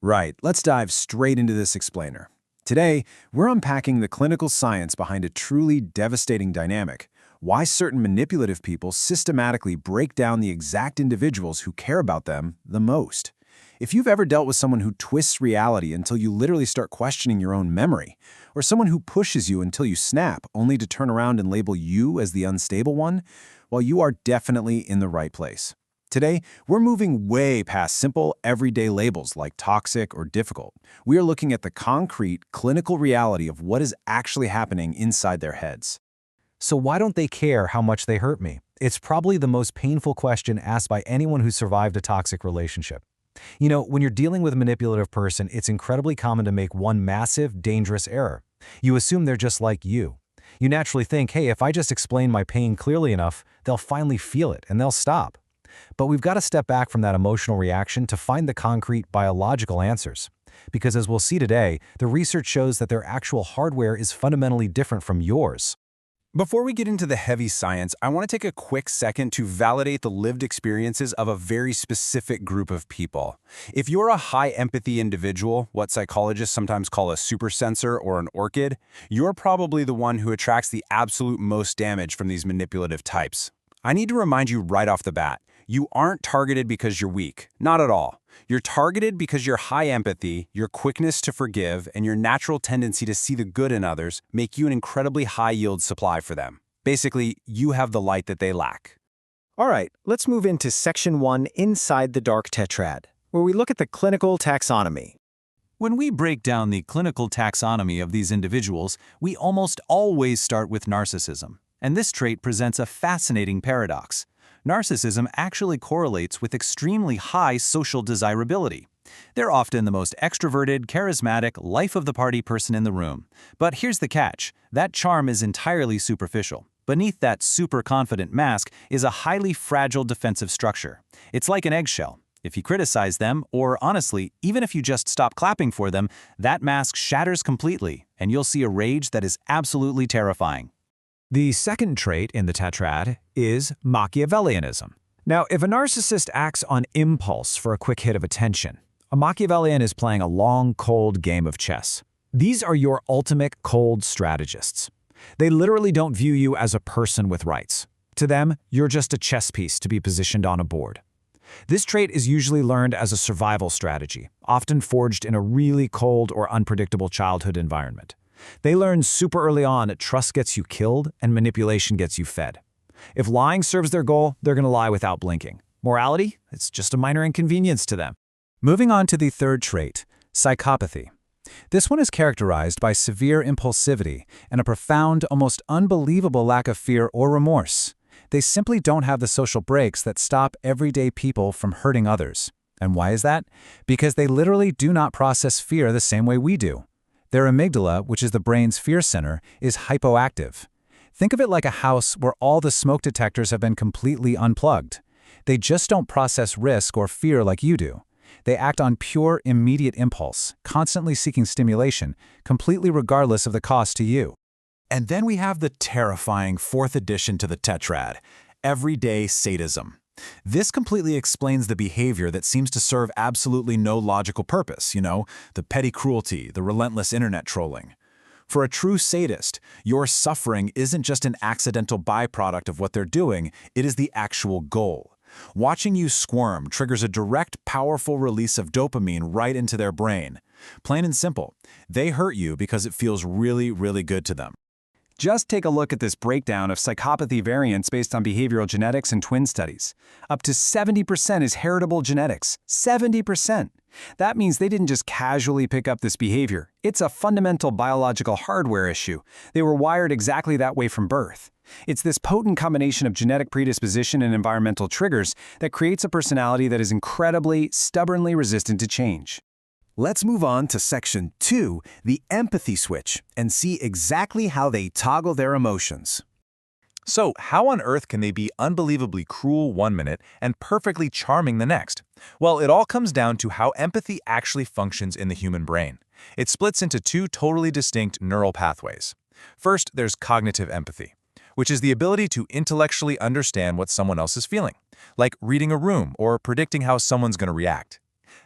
Right, let's dive straight into this explainer. Today, we're unpacking the clinical science behind a truly devastating dynamic, why certain manipulative people systematically break down the exact individuals who care about them the most. If you've ever dealt with someone who twists reality until you literally start questioning your own memory, or someone who pushes you until you snap, only to turn around and label you as the unstable one, well, you are definitely in the right place. Today, we're moving way past simple, everyday labels like toxic or difficult. We are looking at the concrete, clinical reality of what is actually happening inside their heads. So why don't they care how much they hurt me? It's probably the most painful question asked by anyone who survived a toxic relationship. You know, when you're dealing with a manipulative person, it's incredibly common to make one massive, dangerous error. You assume they're just like you. You naturally think, hey, if I just explain my pain clearly enough, they'll finally feel it and they'll stop. But we've got to step back from that emotional reaction to find the concrete biological answers. Because as we'll see today, the research shows that their actual hardware is fundamentally different from yours. Before we get into the heavy science, I want to take a quick second to validate the lived experiences of a very specific group of people. If you're a high-empathy individual, what psychologists sometimes call a supersensor or an orchid, you're probably the one who attracts the absolute most damage from these manipulative types. I need to remind you right off the bat, you aren't targeted because you're weak. Not at all. You're targeted because your high empathy, your quickness to forgive, and your natural tendency to see the good in others make you an incredibly high-yield supply for them. Basically, you have the light that they lack. All right, let's move into Section 1 inside the Dark Tetrad, where we look at the clinical taxonomy. When we break down the clinical taxonomy of these individuals, we almost always start with narcissism. And this trait presents a fascinating paradox. Narcissism actually correlates with extremely high social desirability. They're often the most extroverted, charismatic, life-of-the-party person in the room. But here's the catch. That charm is entirely superficial. Beneath that super-confident mask is a highly fragile defensive structure. It's like an eggshell. If you criticize them, or honestly, even if you just stop clapping for them, that mask shatters completely, and you'll see a rage that is absolutely terrifying. The second trait in the tetrad is Machiavellianism. Now, if a narcissist acts on impulse for a quick hit of attention, a Machiavellian is playing a long, cold game of chess. These are your ultimate cold strategists. They literally don't view you as a person with rights. To them, you're just a chess piece to be positioned on a board. This trait is usually learned as a survival strategy, often forged in a really cold or unpredictable childhood environment. They learn super early on that trust gets you killed and manipulation gets you fed. If lying serves their goal, they're going to lie without blinking. Morality? It's just a minor inconvenience to them. Moving on to the third trait, psychopathy. This one is characterized by severe impulsivity and a profound, almost unbelievable lack of fear or remorse. They simply don't have the social brakes that stop everyday people from hurting others. And why is that? Because they literally do not process fear the same way we do. Their amygdala, which is the brain's fear center, is hypoactive. Think of it like a house where all the smoke detectors have been completely unplugged. They just don't process risk or fear like you do. They act on pure, immediate impulse, constantly seeking stimulation, completely regardless of the cost to you. And then we have the terrifying fourth addition to the tetrad, everyday sadism. This completely explains the behavior that seems to serve absolutely no logical purpose, the petty cruelty, the relentless internet trolling. For a true sadist, your suffering isn't just an accidental byproduct of what they're doing, it is the actual goal. Watching you squirm triggers a direct, powerful release of dopamine right into their brain. Plain and simple, they hurt you because it feels really, really good to them. Just take a look at this breakdown of psychopathy variants based on behavioral genetics and twin studies. Up to 70% is heritable genetics. 70%! That means they didn't just casually pick up this behavior. It's a fundamental biological hardware issue. They were wired exactly that way from birth. It's this potent combination of genetic predisposition and environmental triggers that creates a personality that is incredibly, stubbornly resistant to change. Let's move on to Section 2, the empathy switch, and see exactly how they toggle their emotions. So, how on earth can they be unbelievably cruel one minute and perfectly charming the next? Well, it all comes down to how empathy actually functions in the human brain. It splits into two totally distinct neural pathways. First, there's cognitive empathy, which is the ability to intellectually understand what someone else is feeling, like reading a room or predicting how someone's going to react.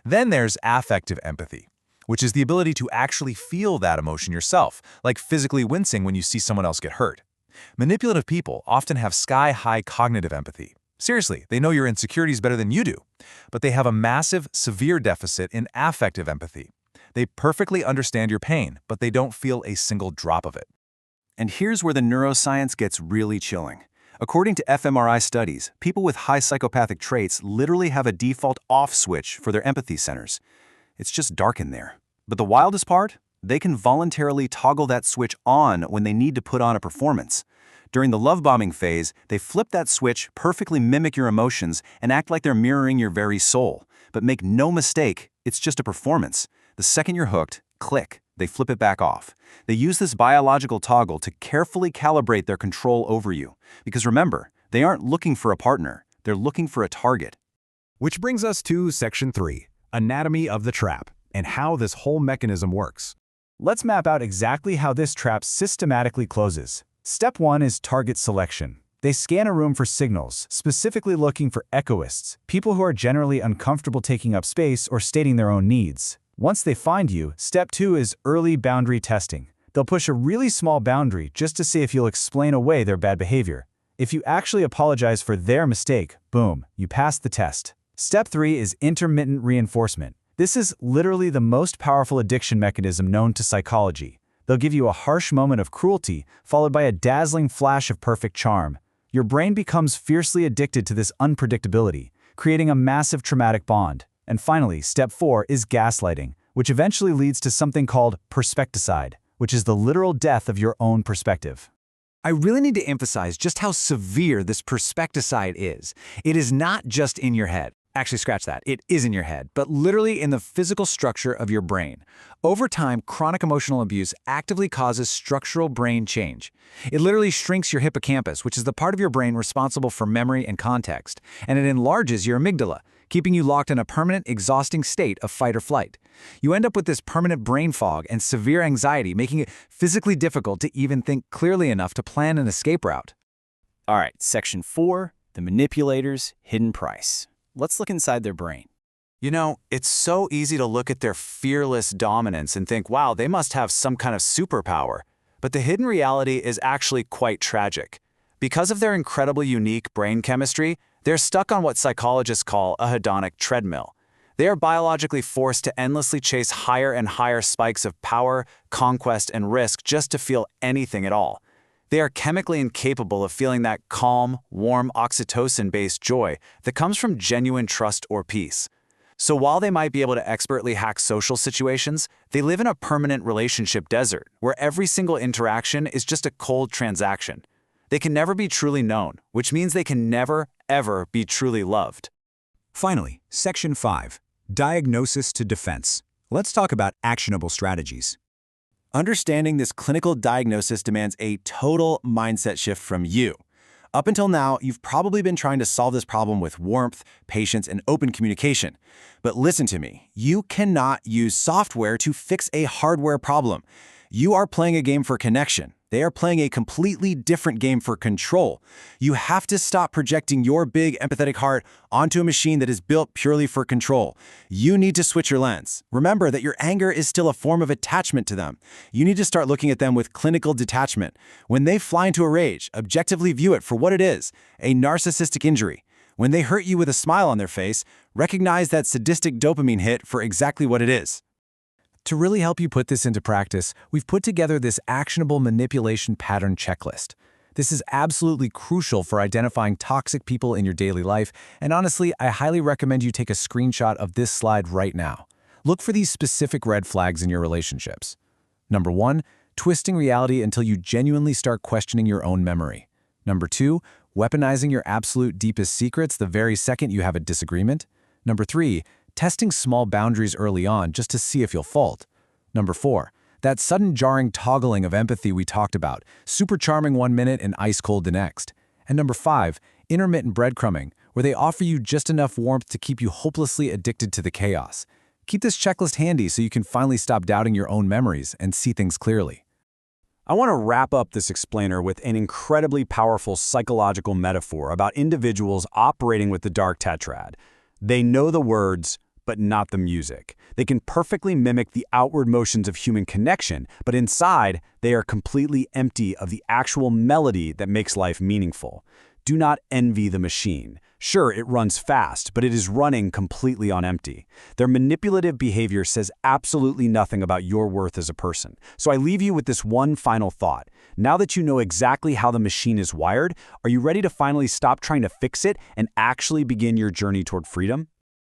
Then there's affective empathy, which is the ability to actually feel that emotion yourself, like physically wincing when you see someone else get hurt. Manipulative people often have sky-high cognitive empathy. Seriously, they know your insecurities better than you do. But they have a massive, severe deficit in affective empathy. They perfectly understand your pain, but they don't feel a single drop of it. And here's where the neuroscience gets really chilling. According to fMRI studies, people with high psychopathic traits literally have a default off switch for their empathy centers. It's just dark in there. But the wildest part? They can voluntarily toggle that switch on when they need to put on a performance. During the love bombing phase, they flip that switch, perfectly mimic your emotions, and act like they're mirroring your very soul. But make no mistake, it's just a performance. The second you're hooked, click, they flip it back off. They use this biological toggle to carefully calibrate their control over you. Because remember, they aren't looking for a partner, they're looking for a target. Which brings us to Section 3, Anatomy of the Trap, and how this whole mechanism works. Let's map out exactly how this trap systematically closes. Step 1 is target selection. They scan a room for signals, specifically looking for egoists, people who are generally uncomfortable taking up space or stating their own needs. Once they find you, Step 2 is early boundary testing. They'll push a really small boundary just to see if you'll explain away their bad behavior. If you actually apologize for their mistake, boom, you passed the test. Step 3 is intermittent reinforcement. This is literally the most powerful addiction mechanism known to psychology. They'll give you a harsh moment of cruelty, followed by a dazzling flash of perfect charm. Your brain becomes fiercely addicted to this unpredictability, creating a massive traumatic bond. And finally, Step 4 is gaslighting, which eventually leads to something called perspecticide, which is the literal death of your own perspective. I really need to emphasize just how severe this perspecticide is. It is not just in your head. Actually, scratch that. It is in your head, but literally in the physical structure of your brain. Over time, chronic emotional abuse actively causes structural brain change. It literally shrinks your hippocampus, which is the part of your brain responsible for memory and context, and it enlarges your amygdala, keeping you locked in a permanent, exhausting state of fight or flight. You end up with this permanent brain fog and severe anxiety, making it physically difficult to even think clearly enough to plan an escape route. All right, Section 4, the manipulators' hidden price. Let's look inside their brain. You know, it's so easy to look at their fearless dominance and think, wow, they must have some kind of superpower. But the hidden reality is actually quite tragic. Because of their incredibly unique brain chemistry, they're stuck on what psychologists call a hedonic treadmill. They are biologically forced to endlessly chase higher and higher spikes of power, conquest, and risk just to feel anything at all. They are chemically incapable of feeling that calm, warm, oxytocin-based joy that comes from genuine trust or peace. So while they might be able to expertly hack social situations, they live in a permanent relationship desert where every single interaction is just a cold transaction. They can never be truly known, which means they can never, ever be truly loved. Finally, Section 5, Diagnosis to Defense. Let's talk about actionable strategies. Understanding this clinical diagnosis demands a total mindset shift from you. Up until now, you've probably been trying to solve this problem with warmth, patience, and open communication. But listen to me, you cannot use software to fix a hardware problem. You are playing a game for connection. They are playing a completely different game for control. You have to stop projecting your big empathetic heart onto a machine that is built purely for control. You need to switch your lens. Remember that your anger is still a form of attachment to them. You need to start looking at them with clinical detachment. When they fly into a rage, objectively view it for what it is, a narcissistic injury. When they hurt you with a smile on their face, recognize that sadistic dopamine hit for exactly what it is. To really help you put this into practice, we've put together this actionable manipulation pattern checklist. This is absolutely crucial for identifying toxic people in your daily life, and honestly, I highly recommend you take a screenshot of this slide right now. Look for these specific red flags in your relationships. Number 1, twisting reality until you genuinely start questioning your own memory. Number 2, weaponizing your absolute deepest secrets the very second you have a disagreement. Number 3, testing small boundaries early on just to see if you'll fault. Number 4, that sudden jarring toggling of empathy we talked about, super charming 1 minute and ice cold the next. And number 5, intermittent breadcrumbing, where they offer you just enough warmth to keep you hopelessly addicted to the chaos. Keep this checklist handy so you can finally stop doubting your own memories and see things clearly. I want to wrap up this explainer with an incredibly powerful psychological metaphor about individuals operating with the Dark Tetrad. They know the words but not the music. They can perfectly mimic the outward motions of human connection, but inside, they are completely empty of the actual melody that makes life meaningful. Do not envy the machine. Sure, it runs fast, but it is running completely on empty. Their manipulative behavior says absolutely nothing about your worth as a person. So I leave you with this one final thought. Now that you know exactly how the machine is wired, are you ready to finally stop trying to fix it and actually begin your journey toward freedom?